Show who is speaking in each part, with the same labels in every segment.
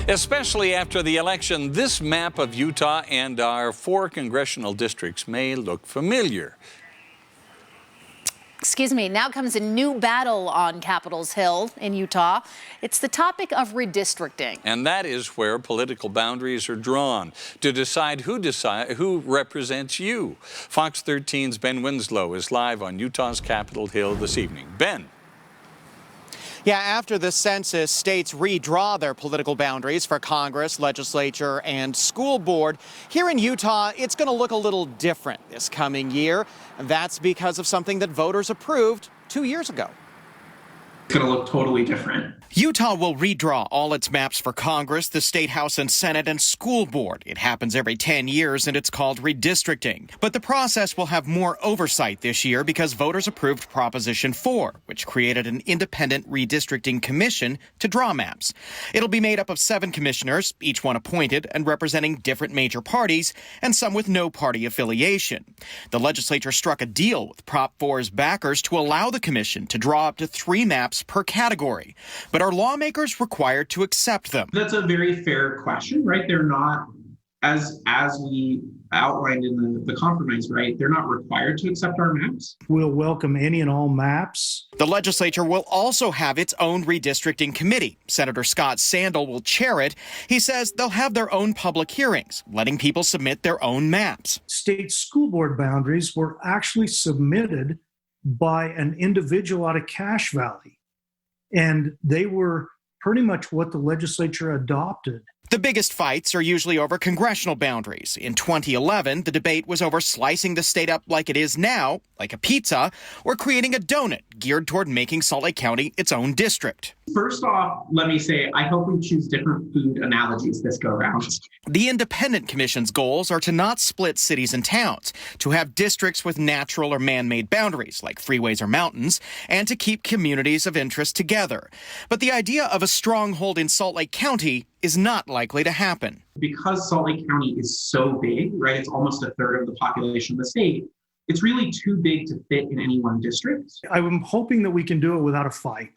Speaker 1: Especially after the election, this map of Utah and our 4 congressional districts may look familiar.
Speaker 2: Excuse me, now comes a new battle on Capitol Hill in Utah. It's the topic of redistricting. And
Speaker 1: that is where political boundaries are drawn to decide who represents you. Fox 13's Ben Winslow is live on Utah's Capitol Hill this evening. Ben.
Speaker 3: Yeah, after the census, states redraw their political boundaries for Congress, legislature, and school board. Here in Utah, it's going to look a little different this coming year. And that's because of something that voters approved 2 years ago.
Speaker 4: It's going to look totally different.
Speaker 3: Utah will redraw all its maps for Congress, the State House and Senate, and school board. It happens every 10 years, and it's called redistricting. But the process will have more oversight this year because voters approved Proposition 4, which created an independent redistricting commission to draw maps. It'll be made up of 7 commissioners, each one appointed and representing different major parties, and some with no party affiliation. The legislature struck a deal with Prop 4's backers to allow the commission to draw up to 3 maps per category. But are lawmakers required to accept them?
Speaker 4: That's a very fair question, right? They're not, as we outlined in the compromise, right? They're not required to accept our maps.
Speaker 5: We'll welcome any and all maps.
Speaker 3: The legislature will also have its own redistricting committee. Senator Scott Sandel will chair it. He says they'll have their own public hearings, letting people submit their own maps.
Speaker 5: State school board boundaries were actually submitted by an individual out of Cache Valley. And they were pretty much what the legislature adopted.
Speaker 3: The biggest fights are usually over congressional boundaries. In 2011, the debate was over slicing the state up like it is now, like a pizza, or creating a donut geared toward making Salt Lake County its own district.
Speaker 4: First off, let me say, I hope we choose different food analogies this go around.
Speaker 3: The Independent Commission's goals are to not split cities and towns, to have districts with natural or man-made boundaries, like freeways or mountains, and to keep communities of interest together. But the idea of a stronghold in Salt Lake County is not likely to happen.
Speaker 4: Because Salt Lake County is so big, right, it's almost a third of the population of the state, it's really too big to fit in any one district.
Speaker 5: I'm hoping that we can do it without a fight.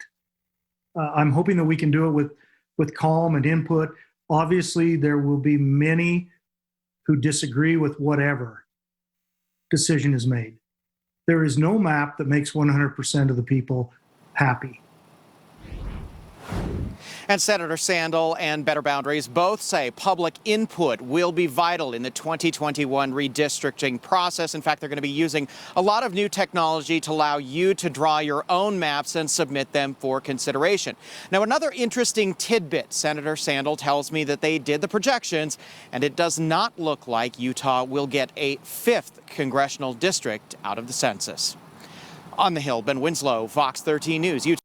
Speaker 5: I'm hoping that we can do it with calm and input. Obviously, there will be many who disagree with whatever decision is made. There is no map that makes 100% of the people happy.
Speaker 3: And Senator Sandel and Better Boundaries both say public input will be vital in the 2021 redistricting process. In fact, they're going to be using a lot of new technology to allow you to draw your own maps and submit them for consideration. Now, another interesting tidbit, Senator Sandel tells me that they did the projections, and it does not look like Utah will get a 5th congressional district out of the census. On the Hill, Ben Winslow, Fox 13 News. Utah.